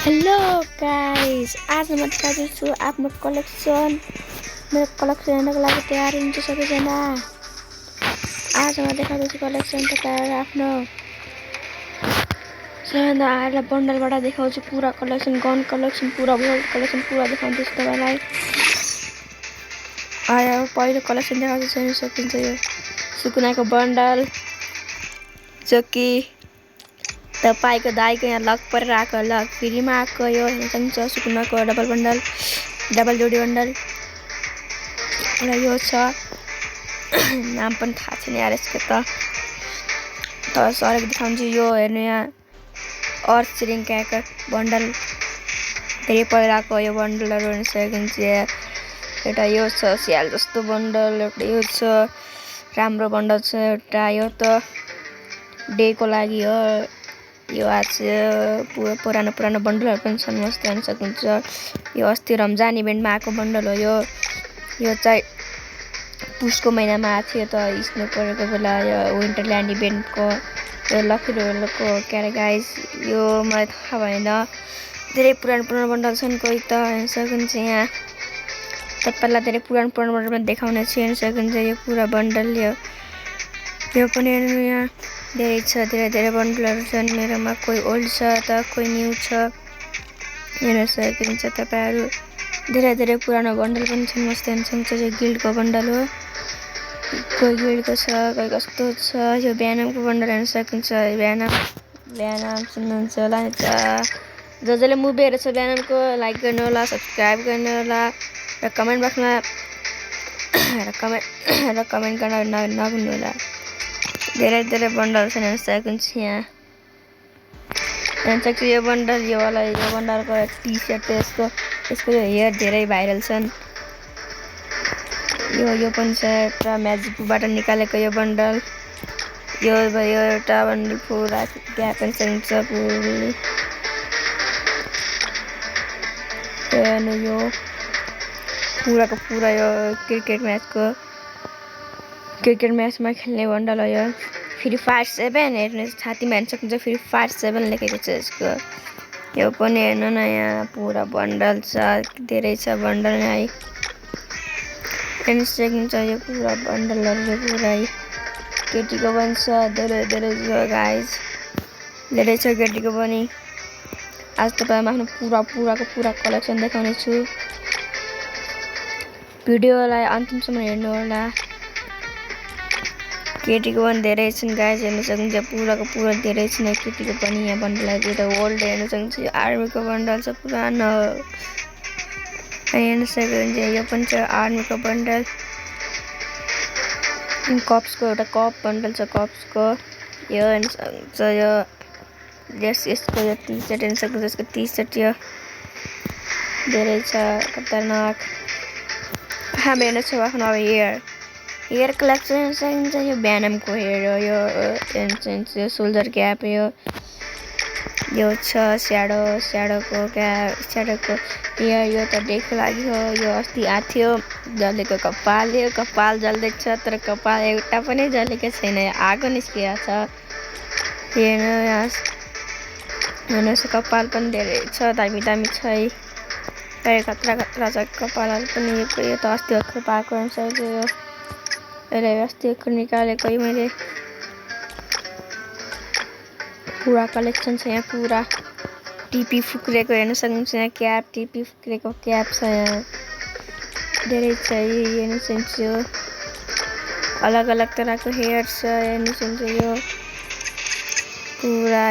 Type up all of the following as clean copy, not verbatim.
Hello guys, आज म देखाउँदैछु आफ्नो कलेक्सन। मेरो कलेक्सन हेर्नको लागि तयार हुनुहुन्छ सबैजना। आज म देखाउँदैछु कलेक्सन तपाईहरु आफ्नो। सबैभन्दा आएर बन्डलबाट देखाउँछु पुरा कलेक्सन, गन कलेक्सन, पुरा वर्ल्ड कलेक्सन पुरा देखाउँदैछु तपाईलाई। आयो पहिलो कलेक्सन देखाउँदैछु, हेर्न सकिन्छ यो सुकुनाको बन्डल जो कि तपाईको दाइको यहाँ लक परेर आएको, लक फ्रीमा आएको। यो हेर्न सक्नुहुन्छ सुकुनाको डबल बन्डल, डबल जोडी बन्डल र यो छ नाम पनि थाहा छैन यार यसको त सरेको देखाउँछु। यो हेर्नु यहाँ अर्थ सिरिङ क्याकर बन्डल धेरै पहिलाको यो बन्डलहरु हेर्न सक्नुहुन्छ। एउटा यो छ स्याल जस्तो बन्डल, एउटा यो छ राम्रो बन्डल छ, एउटा यो त डे को लागि हो। यो आज पुरानो बन्डलहरु पनि छन्, मस्त हेर्न सक्नुहुन्छ। यो अस्ति रमजान इभेन्टमा आएको बन्डल हो। यो चाहिँ पुसको महिनामा आएको थियो त स्नो परेको बेला, यो विन्टरल्यान्ड इभेन्टको यो लकी रोलको क्यारे गाइस। यो मलाई थाहा भएन, धेरै पुरानो बन्डल छन्। कोही त हेर्न सक्नुहुन्छ यहाँ तपाईलाई धेरै पुरानो बन्डल पनि देखाउने छु। हेर्न सक्नुहुन्छ यो पुरा बन्डल यो पनि हेर्नु यहाँ धेरै छ, धेरै बन्डलहरु छन् मेरोमा। कोही ओल्ड छ त कोही न्यू छ, हेर्न सक्नुहुन्छ तपाईहरु। धेरै पुरानो बन्डल पनि छन्, मस्त हेर्न सक्नुहुन्छ। यो गिल्डको बन्डल हो, कोही गिल्डको छ, कोही कस्तो छ। यो ब्यानमको बन्डल हेर्न सक्नुहुन्छ। ब्यानम सुन्नुहुन्छ होला नि त, जसले मुभी हेरेछ ब्यानमको लाइक गर्नु होला, सब्स्क्राइब गर्नु होला र कमेन्ट बक्समा कमेन्ट गर्न नभुल्नु होला। धेरै बन्डल छन्, हेर्न सक्नुहुन्छ यहाँ हेर्न सक्छु। यो बन्डल यो बन्डलको टी सर्ट यसको यो हेयर धेरै भाइरल छन्। यो पनि छ एउटा म्याजिकबाट निकालेको यो बन्डल। यो एउटा बन्डल पुरा ग्याप पनि छ पुरै। हेर्नु यो पुराको पुरा यो क्रिकेट म्याचमा खेल्ने बन्डल हो। यो फ्री फायर 7 हेर्नु छातीमा हेर्न सक्नुहुन्छ, फ्री फायर 7 लेखेको छ यसको। यो पनि हेर्नु न यहाँ पुरा बन्डल छ, धेरै छ बन्डल यहाँ हेर्न सक्नुहुन्छ। यो पुरा बन्डलहरु पुरै केटीको पनि छ, धेरै छ गाइस, धेरै छ केटीको पनि। आज तपाईहरुमा आफ्नो पुरा कलेक्सन देखाउने छु। भिडियोलाई अन्तिमसम्म हेर्नु होला। केटीको पनि धेरै छन् गाइस, हेर्न सक्नुहुन्छ पुरा धेरै छन् केटीको पनि। यहाँ बन्डलहरु एउटा ओल्ड हेर्न सक्नुहुन्छ, यो आर्मीको बन्डल छ पुरानो हेर्न सक्नुहुन्छ। यो पनि छ आर्मीको बन्डल। कप्सको एउटा कप बन्डल छ, कप्सको यो हेर्न सक्नुहुन्छ। यो यसको यो टी सर्ट हेर्न सक्नुहुन्छ, यसको टी सर्ट यो धेरै छ खतरनाक। हामी हेर्न सक्छौँ आफ्नो हेयर कलेक्सन हेर्न सक्नुहुन्छ। यो ब्यानमको हेयर हो, यो हेर्न सक्नुहुन्छ। यो सोल्जर क्याप यो छ स्याडोको हेयर, यो त डेको लागि हो। यो अस्ति आएको थियो जलेको कपाल जल्दैछ, तर कपाल एउटा पनि जलेको छैन, आगो निस्किएको छ। हेर्नु कपाल पनि धेरै छ, दामी छ है, खतरा छ कपालहरु पनि। यो त अस्ति भर्खर पाएको हेर्न सक्नुहुन्छ। अस्ति भर्खर निकालेको मैले पुरा कलेक्सन छ यहाँ। पुरा टिपी फुक्रेको हेर्न सक्नुहुन्छ यहाँ क्याप, टिपी फुक्रेको क्याप छ यहाँ, धेरै छ हेर्न सक्नुहुन्छ। अलग तरहको हेयर छ हेर्न सक्नुहुन्छ। यो पुरा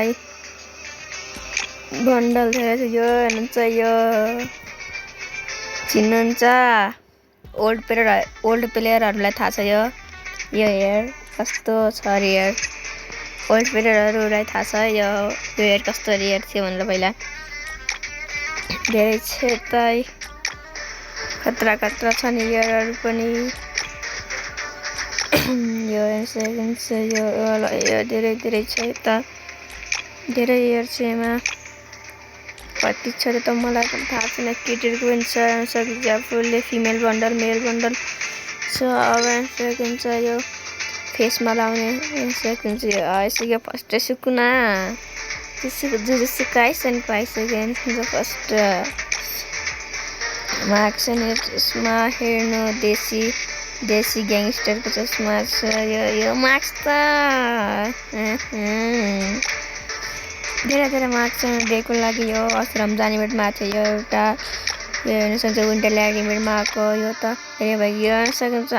बन्डल धेरै छ। यो हेर्नुहुन्छ, यो चिन्नुहुन्छ ओल्ड प्लेयरहरुलाई थाहा छ यो हेयर कस्तो छ। हेयर ओल्ड प्लेयरहरुलाई थाहा छ यो हेयर कस्तो हेयर थियो भनेर पहिला। धेरै छ त खतरा छन् हेयरहरु पनि। यो हेर्न सक्नुहुन्छ, यो धेरै छ त, धेरै हेयर छ यसमा। कति छ त मलाई पनि थाहा छैन। केटीहरुको पनि छ हेर्न सक्नुहुन्छ, फुल्ली फिमेल बन्डल, मेल बन्डल छ। अब हेर्न सक्नुहुन्छ यो फेसमा लाउने हेर्न सक्नुहुन्छ। यो फर्स्ट सुकुना Jujutsu Kaisen पाइसकेँ the first मार्क्स अनि यसमा हेर्नु देसी ग्याङ्स्टरको चस्मा छ यो मार्क्स त धेरै मार्क्स दिएको लागि यो आश्रम जाने बेटमा थियो एउटा यो हेर्न सक्छ विन्टरल्यान्ड इभेन्टमा आएको यो त हेर्यो भाइ यो हेर्न सक्नुहुन्छ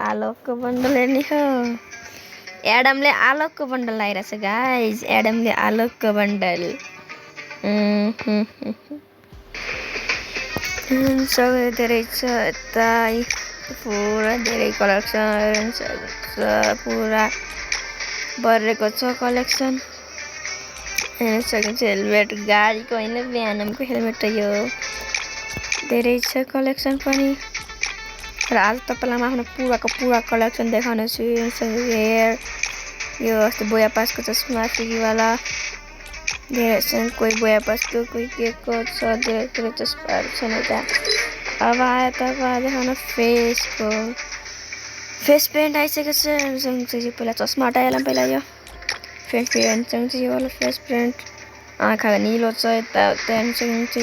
आलोकको बन्डल हेर्ने हो एडमले आलोकको बन्डल लगाइरहेछ गाइज एडमले आलोकको बन्डल धेरै छ यता पुरा धेरै कलेक्सन पुरा भरेको छ कलेक्सन हेर्न सक्नुहुन्छ हेलमेट गाडीको होइन बिहानको हेलमेट यो धेरै छ कलेक्सन पनि र आज तपाईँलाई म आफ्नो पुरा कलेक्सन देखाउनेछु हेयर यो अस्ति बोया पासको चस्मा फ्रीवाला धेरै छन् कोही बोया पासको कोही के को छ धेरै चस्माहरू छन् यता अब आयो तपाईँ देखाउन फेस पेन्ट आइसकेको छ पहिला चस्मा हटाइहालौँ पहिला यो फेस पेन्ट चाहिँ यो वाला फेस पेन्ट आँखा निलो छ यता हेर्न सक्नुहुन्छ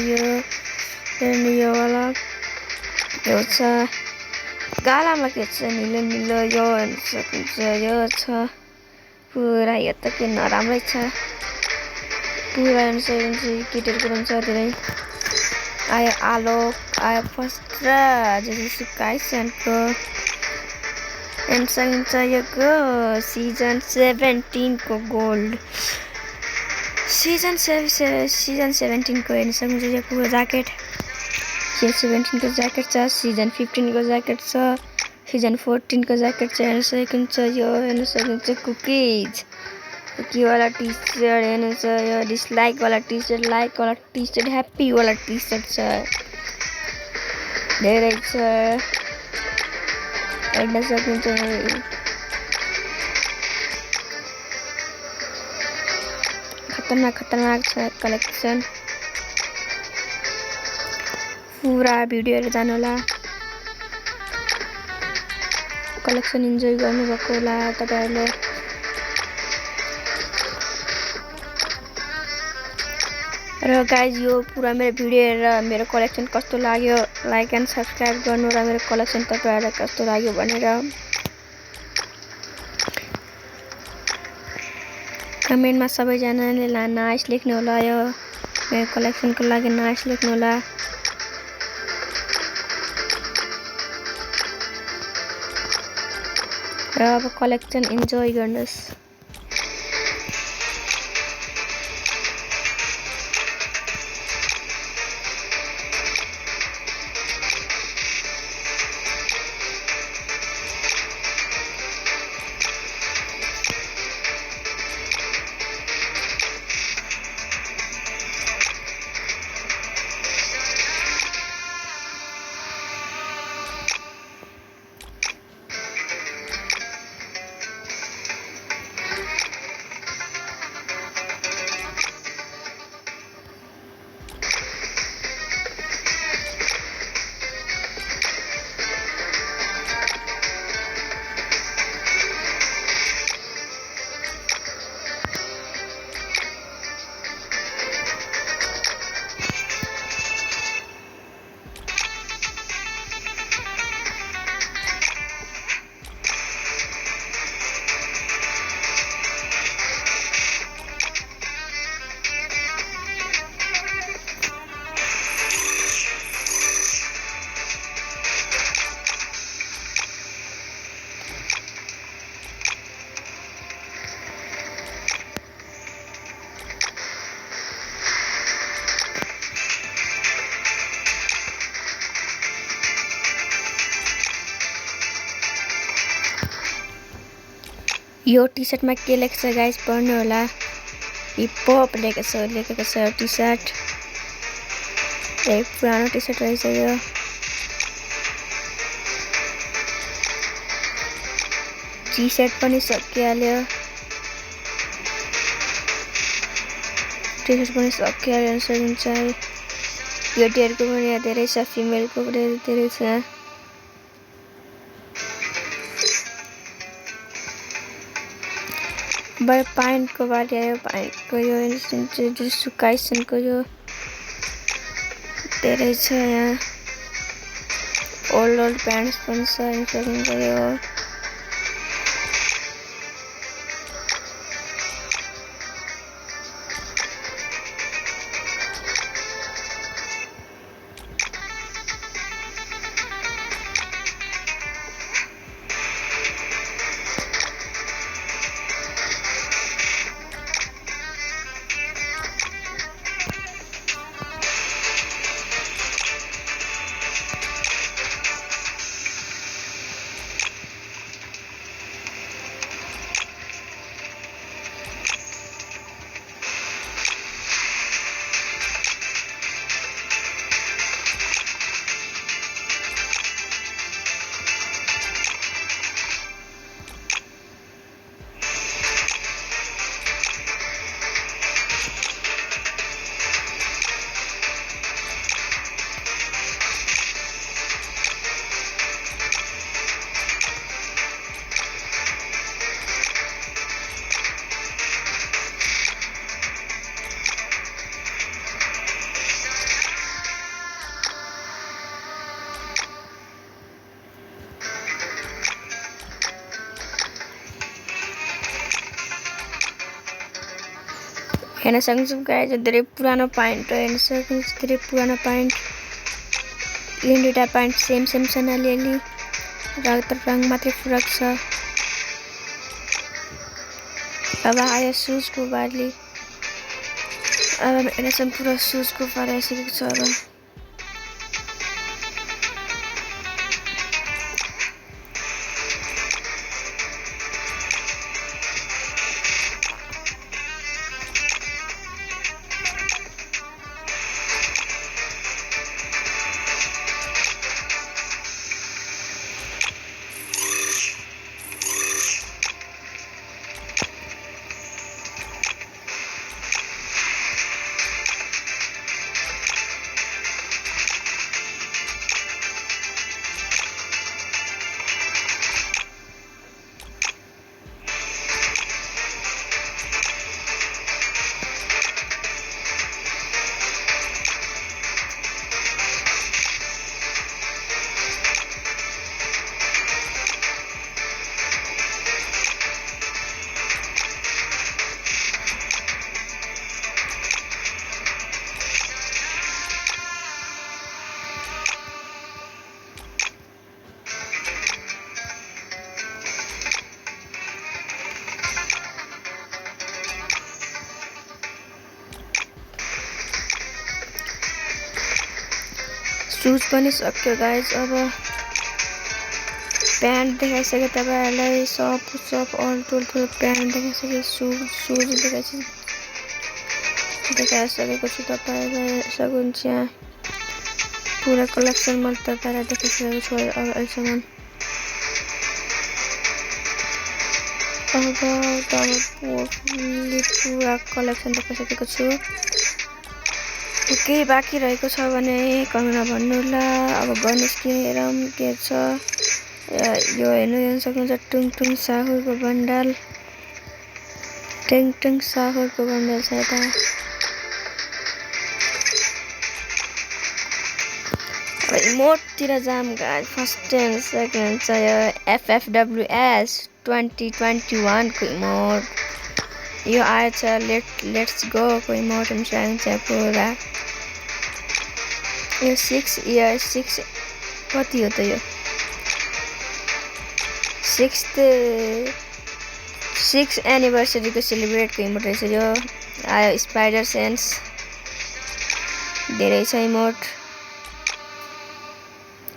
यो वाला यो छ गालामा के छ निलो यो हेर्न सक्नुहुन्छ यो छ पुरा यो त के नराम्रै छ पुरा हेर्न सक्नुहुन्छ केटीहरूको पनि छ धेरै आयो आलोक आयो फर्स्ट र जुजुत्सु काइसेनको हेर्न सक्नुहुन्छ यो सिजन 17 को गोल्ड सिजन 17 को हेर्न सक्नुहुन्छ यो पुरो ज्याकेट यो 17 को ज्याकेट छ सिजन 15 को ज्याकेट छ सिजन 14 को ज्याकेट छ हेर्न सक्नुहुन्छ यो हेर्न सक्नुहुन्छ कुकी वाला टी शर्ट हेर्नुहुन्छ यो डिसलाइक वाला टी शर्ट लाइक वाला टी शर्ट ह्याप्पी वाला टी शर्ट छ धेरै छ हेर्न सक्नुहुन्छ खतरनाक छ कलेक्सन पुरा भिडियो हेरेर जानु होला कलेक्सन इन्जोय गर्नुभएको होला तपाईहरुले र गाइज यो पुरा मेरो भिडियो हेरेर मेरो कलेक्सन कस्तो लाग्यो लाइक एन्ड सब्स्क्राइब गर्नु र मेरो कलेक्सन तपाईहरुलाई कस्तो लाग्यो भनेर कमेन्टमा सबैजनाले नाइस लेख्नु होला यो मेरो कलेक्सनको लागि नाइस लेख्नु होला र अब कलेक्सन इन्जोय गर्नुस् यो टी शर्टमा के लेख्छ गाइस पढ्नु होला हिप हप लेखेको छ टी शर्ट एक पुरानो टी शर्ट रहेछ यो टी शर्ट पनि सकिहाल्यो टी शर्ट पनि सकिहाल्यो सक्नुहुन्छ केटीहरुको पनि धेरै छ फिमेलको पनि धेरै छ पाइन्टको बारी आयो पाइन्टको यो जुन चाहिँ जुसु काइसनको यो धेरै छ यहाँ ओल्ड प्यान्ट्स पनि छ सक्नुहुन्छ यो हेर्न सक्नुहुन्छ गाइज धेरै पुरानो पाइन्ट हो हेर्न सक्नुहुन्छ धेरै पुरानो पाइन्ट यो दुईटा पाइन्ट सेम छन् अलिअलि रङ मात्रै फरक छ अब आयो सुजको बारी अब हेर्न सक्नुहुन्छ पुरा सुजको बारी आइसकेको छ अब सुज पनि सक्यो गाइज अब प्यान्ट देखाइसके तपाईहरुलाई सब अल ठुलो प्यान्ट देखाइसके सुज देखाइसकेको छु तपाईहरुलाई सक्नुहुन्छ यहाँ पुरा कलेक्सन मैले तपाईहरुलाई देखाइसकेको छु अब अहिलेसम्म पुरा कलेक्सन देखाइसकेको छु केही बाँकी रहेको छ भने कमेन्टमा भन्नुहोला अब गणेश किनेरौँ के छ यो हेर्न सक्नुहुन्छ टुङ साहुरको बन्डल टुङ साहुरको बन्डल छ यता अब इमोटतिर जाम गाइस फर्स्ट एन्ड सेकेन्ड छ यो FFWS 2021 को इमोट यो आएछ लेट्स गो को इमोट हुन्छ पुरा यो 6 कति हो त यो 6th एनिभर्सरी को सेलिब्रेट को इमोट रहेछ यो आयो स्पाइडर सेन्स धेरै छ इमोट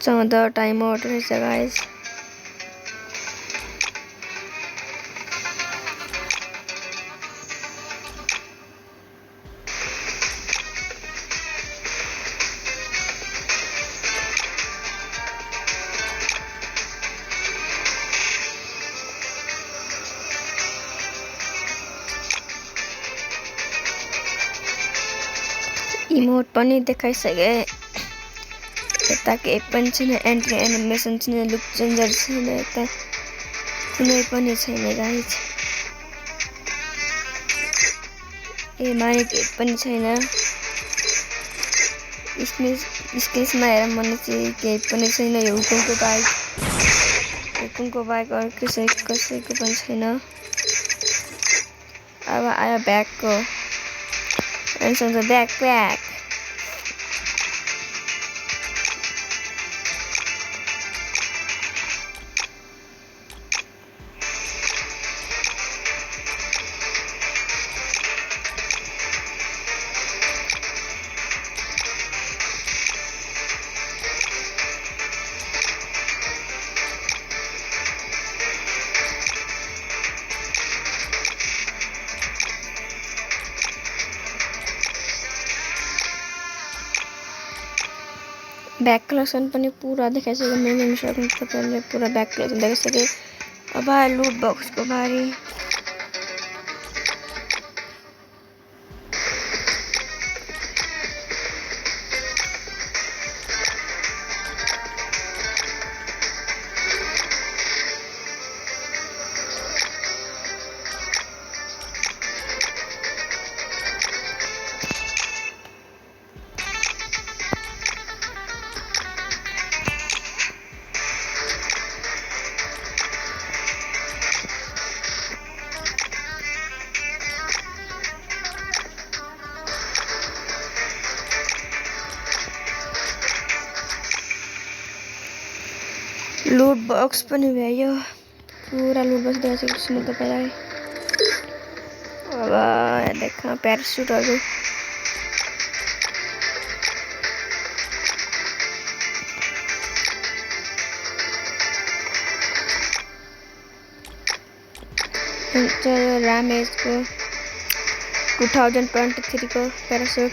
14 इमोट रहेछ गाइस इमोट पनि देखाइसके यता केही पनि छैन एन्ट्री एनिमेसन छैन लुक चेन्जर छैन यता कुनै पनि छैन गाइस ए माने केही पनि छैन। स्क्रिसमा हेर भने चाहिँ केही पनि छैन। यो हुकुमको बाइक अरू कसैको पनि छैन। अब आयो ब्यागको ब्याकप्याक। ब्याक कलेक्सन पनि पुरा देखाइसक्यो। मेन सक्नु तपाईँले पुरा ब्याक कलेक्सन देखाइसके। अब लुट बक्सको बारे। लुट बक्स पनि भयो। पुरा लुट बक्स देखाइसकेको छु म तपाईँलाई। अब देखा प्यारासुटहरू। रामेजको 2023 को प्यारासुट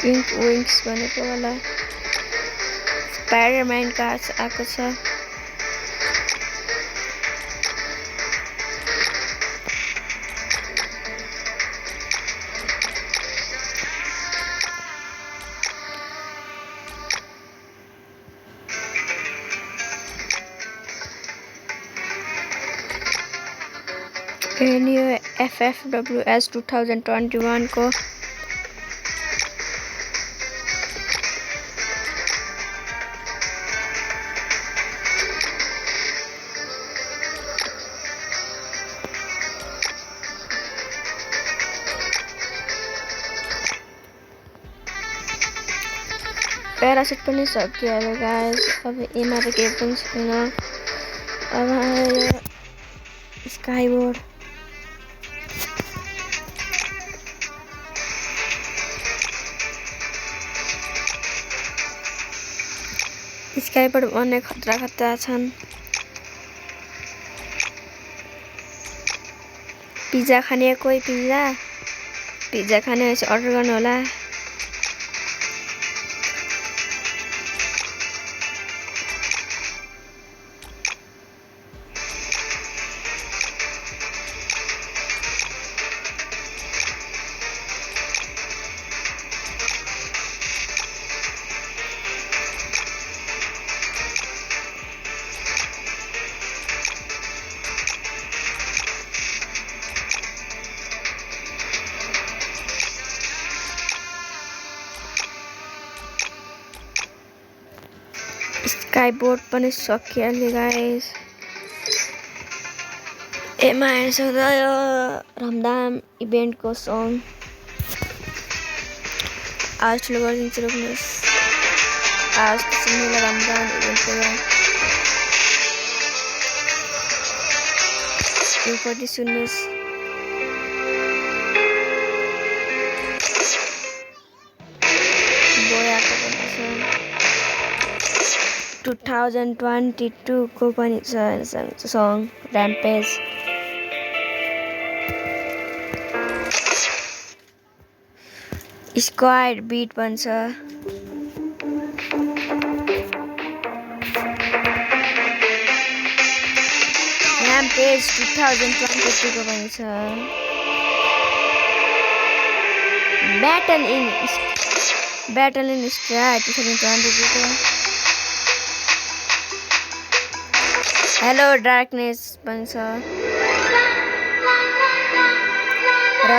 इङ्क विङ्स भनेको होला। स्पाइडरम्यान कार्ड आएको छ। यो FFWS 2021 को प्यारासुट पनि सकिहाल्यो गाइस। अब एमा त केही पनि छैन। अब आयो स्काइबोर्ड। स्काइबोर्ड अनेक खतरा छन्। पिज्जा खाने कोही पिज्जा खाने भएपछि अर्डर गर्नु होला। स्काइबोर्ड पनि सकिहाल्यो गाइस। एमा हेर्न सक्दा यो रमदान इभेन्टको सङ आज ठुलो गरिदिन्छु। रोक्नुहोस्। आज सुन्नुलाई रमदान इभेन्टको योपट्टि सुन्नुहोस्। बोयाको पनि छ। 2022 को पनि छ सङ र्याम्पेज। स्क्वाड बिट पनि छ। र्याम्पेज 2022 को पनि छ। ब्याटल इन स्ट्राइड 2022 को। हेलो डार्कनेस पनि छ। र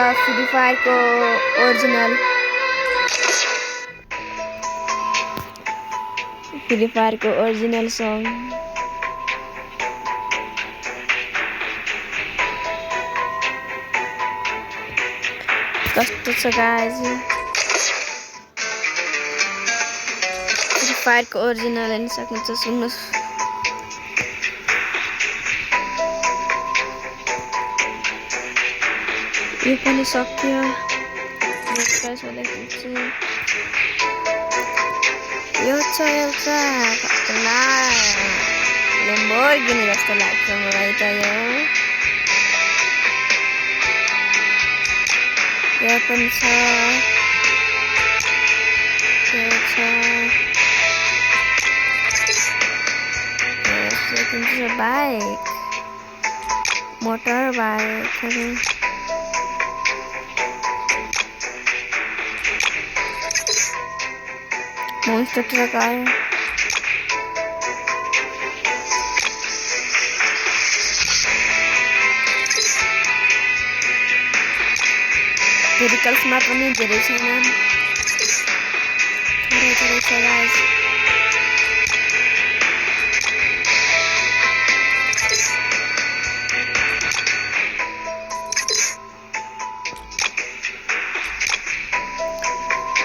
फ्री फायरको ओरिजिनल सङ कस्तो छ गाइज फ्री फायरको ओरिजिनल हेर्न सक्नुहुन्छ सुन्नुहोस् यो पनि सक्यो यो छ एउटा खतरनाक ल्याम्बोर्गिनी जस्तो लाग्छ मलाई त यो पनि छ बाइक मोटर बाइकहरू मोन्स्टर ट्रक आयो भेहिकल्समा पनि धेरै छैन थोरै छ गाइस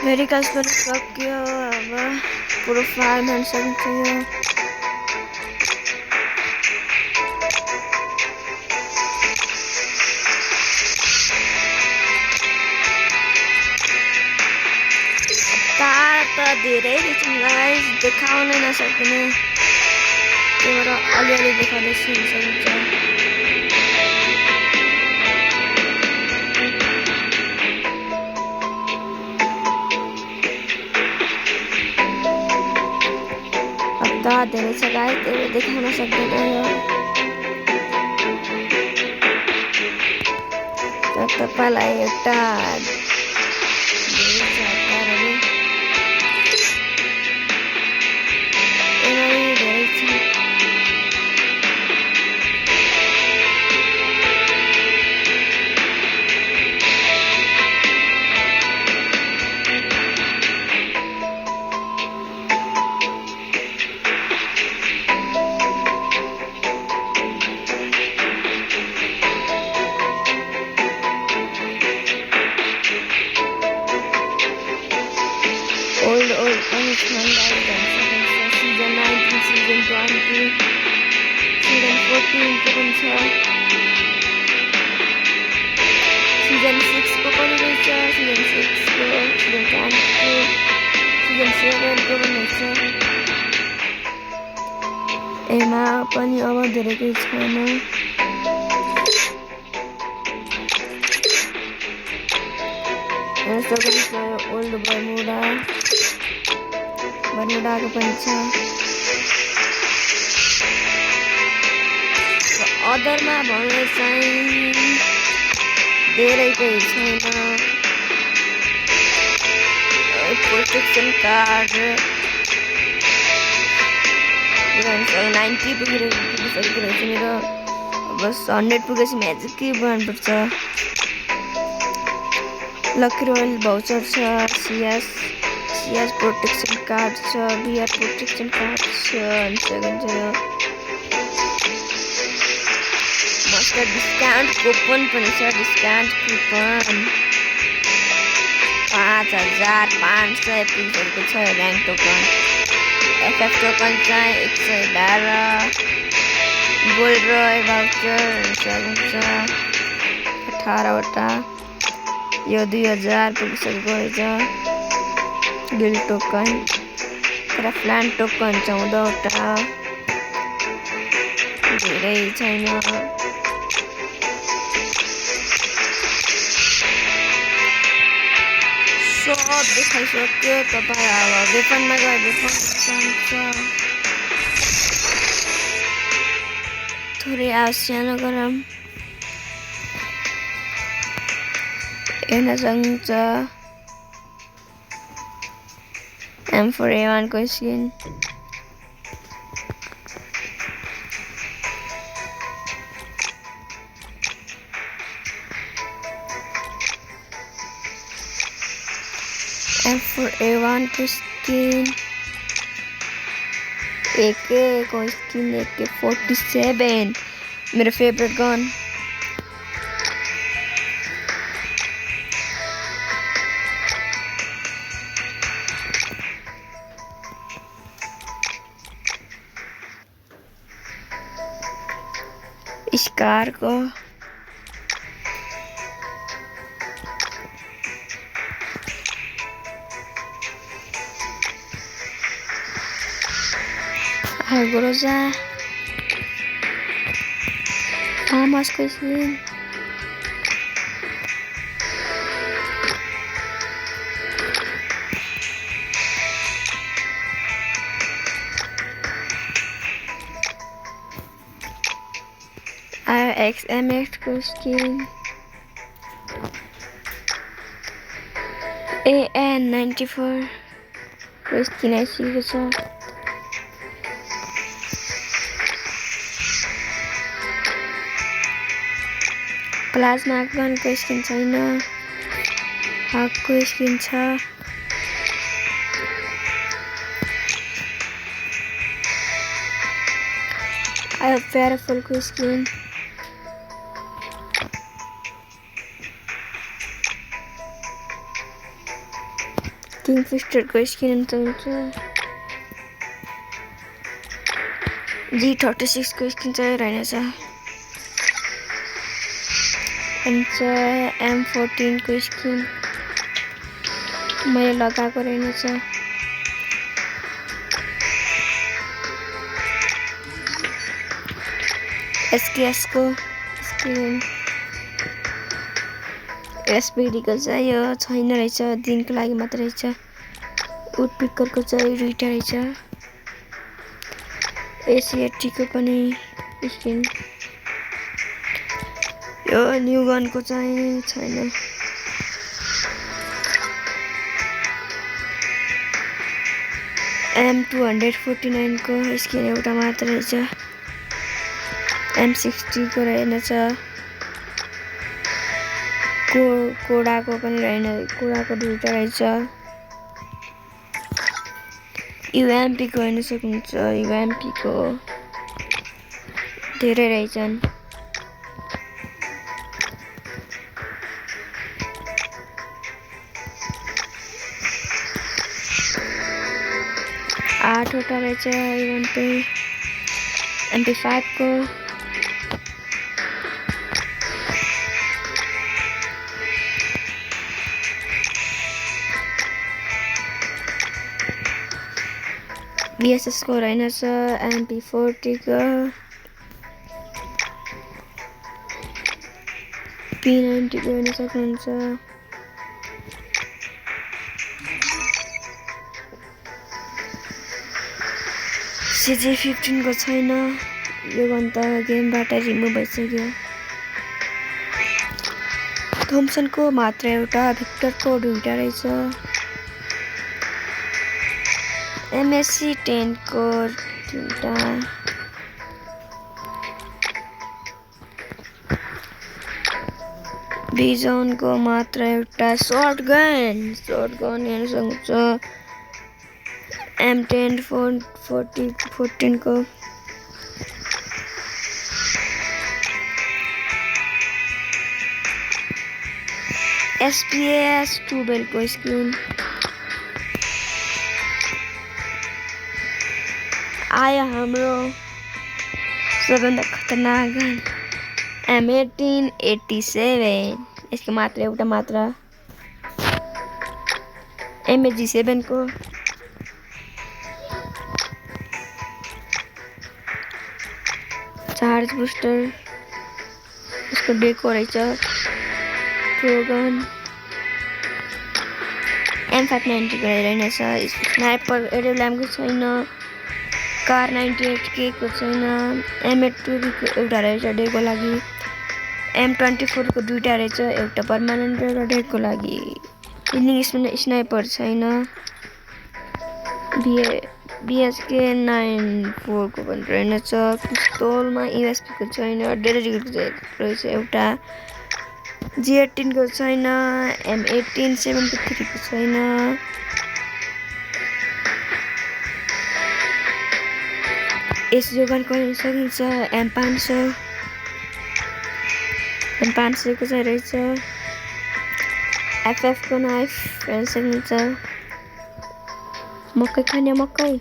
भेहिकल्स पनि सक्यो अब पुरो फार्म हेर्न सक्छ त धेरै देखिन्छ गाइस देखाउन नसकिने त्यही भएर अलिअलि देखाउँदैछु सक्नुहुन्छ धेरै छ गाइस त्यही देखाउन सक्दैन यो तपाईँलाई एउटा old punishment items season 19 season 20 season 14 को पनि छ season 6 को पनि रहेछ season 6 को season 10 को season 7 को पनि छ एमा पनि अब धेरै केही छैन ओल्ड बर्मुडाको पनि छ अदरमा भन्ने चाहिँ धेरै केही छैन प्रोटेक्सन कार्ड 90 पुगिसकेको रहेछ मेरो बस 100 पुगेपछि म्याजिक के बनाउनुपर्छ लकी रोयल भाउचर छ सीएस प्रोटेक्सन कार्ड छ बिआर प्रोटेक्सन कार्ड छ मस्टर डिस्काउन्ट कुपन पनि छ डिस्काउन्ट कुपन 5500 पुगिसकेको छ र्याङ्क टोकन एफएफ टोकन चाहिँ 112 गोल्ड रोयल भाउचर हुन्छ 18वटा यो 2000 पुगिसकेको रहेछ गिल्ड टोकन र फ्ल्यान टोकन 14वटा धेरै छैन सब देखाइसक्यो तपाईँ अब वेपनमा गएर वेपन थोरै सानो गरौँ हेर्न सक्नुहुन्छ M4A1 को स्किन M4A1 को स्किन, AK को स्किन, AK-47 मेरा फेवरेट गन। इस कार को Groza Hamas ko skin, RXMX को स्किन, AN94 को स्किन ऐसी को छ। प्लाज्मा गन को स्किन छैन, हक को स्किन छ। आयो प्याराफल को स्किन, किङफिस्टर को स्किन चाहिन्छ, G36 को स्किन चाहिँ रहेछ, M14 को स्किन मैले लगाएको रहेछ, SKS को स्किन, SPD को चाहिँ यो छैन रहेछ, दिनको लागि मात्र रहेछ, वुड पिकर को चाहिँ दुईटा रहेछ, AC80 को पनि स्किन, यो न्यू गन को चाहिँ छैन। M249 को स्किन एउटा मात्र रहेछ, M60 को रहेनछ, कोडाको पनि रहेन, कोडाको दुईटा रहेछ, UMP को हेर्न सक्नुहुन्छ, UMP को धेरै रहेछन्। आठवटा रहेछ UMP, MP5 को BSS को रहेनछ, MP40 को, P90 को हेर्न सक्नुहुन्छ, CG15 को छैन, यो गन त गेमबाट रिमुभ भइसक्यो। थम्सन को मात्र एउटा, भिक्टर को दुईटा रहेछ, MSC10 को तीनटा, बिजन को मात्र एउटा, शॉटगन हेर्न सक्नुहुन्छ, M10 14 को, SPS 12 को स्किन, आयो हाम्रो सबभन्दा खतरनाक गन M1887, यसको मात्र एउटा मात्र, MG7 को, चार्ज बुस्टर, यसको डेको रहेछ, प्रो गन, M590 को रहेनछ, स्नाइपर एडब्ल्युएम को छैन, कार 98K को छैन, M8 को एउटा रहेछ डेको लागि, M24 को दुईटा रहेछ, एउटा पर्मानेन्ट र डेको लागि, इनिङ स्नाइपर छैन, BSK 94 को पनि रहेनछ, पिस्तोलमा USP को छैन, डेडिकेट रहेछ एउटा, G18 को छैन, M18 73 को छैन, यस जोगान गर्न सकिन्छ, M500 को चाहिँ रहेछ, FF को नाइफ हेर्न सकिन्छ, मकै खाने मकै,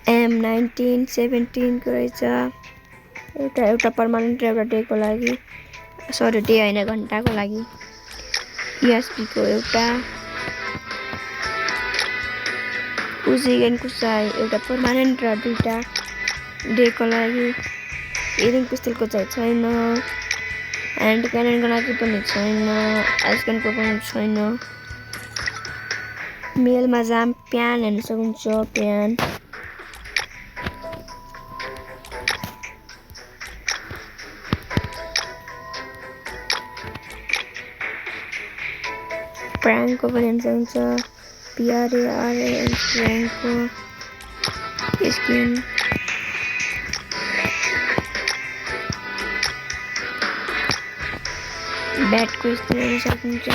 M19 17 को रहेछ, एउटा पर्मानेन्ट एउटा डेको लागि, सरी डे होइन घन्टाको लागि, ESP को एउटा, उजीगनको चाहिँ एउटा पर्मानेन्ट र दुईटा डेको लागि, एरिङ पिस्तलको चाहिँ छैन, ह्यान्ड क्याननको लागि पनि छैन, एसगनको पनि छैन, मेलमा जाम प्यान हेर्न सक्नुहुन्छ, प्यान, प्र्याङको पनि हेर्न सक्नुहुन्छ, PRARA प्र्याङको स्किन, ब्याटको स्किन हेर्न सक्नुहुन्छ,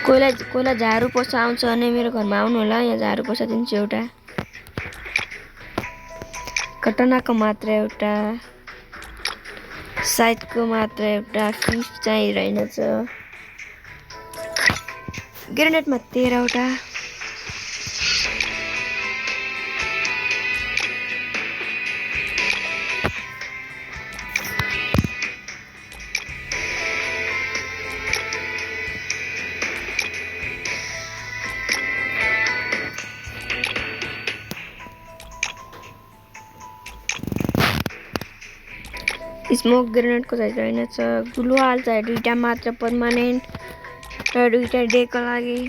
कोहीलाई झाडु पोछा आउँछ भने मेरो घरमा आउनु होला, यहाँ झाडु पोछा दिन्छु एउटा, कटनाको मात्र एउटा, साइडको मात्र एउटा, फिस चाहिँ रहेनछ, ग्रेनेडमा 13 वटा, स्मोक ग्रेनेडको चाहिँ रहेनछ, ग्लुवाल चाहिँ दुईटा मात्र पर्मानेन्ट र दुईटा डेको लागि,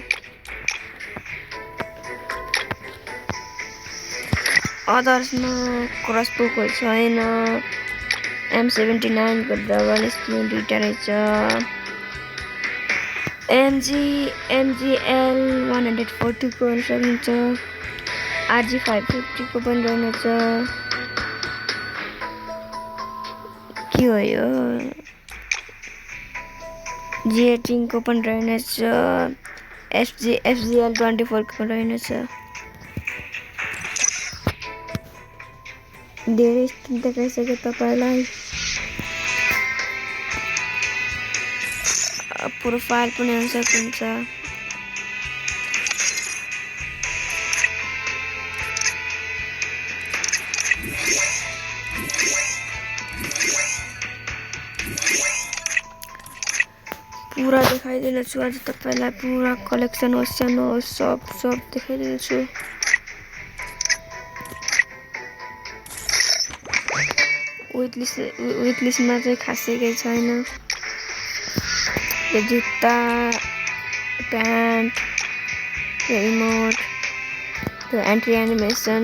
अदर्समा क्रसबोको छैन, M79 को डबल स्किन दुईटा रहेछ, MGL 140 को हेर्न सकिन्छ, RG 550 को पनि रहेनछ, के हो यो, G18 को पनि रहेनछ, FGL 24 को रहेनछ, धेरै स्किन देखाइसके तपाईलाई, प्रोफाइल पनि हेर्न सक्नुहुन्छ, पूरा देखाइदिनेछु आज तपाईलाई, पूरा कलेक्सन होस् सब देखाइदिनेछु, विथ लिस्टमा चाहिँ खासै केही छैन, यो जुत्ता, प्यान्ट, यो इमोट, त्यो एन्ट्री एनिमेसन,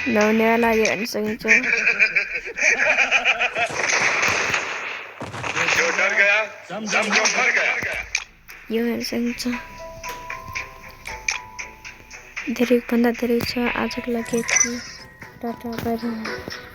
नहुनेवाला यो हेर्न सकिन्छ, यो हेर्न सकिन्छ, धेरै भन्दा धेरै छ, आजको लागि यति, टाटा बाइ बाइ।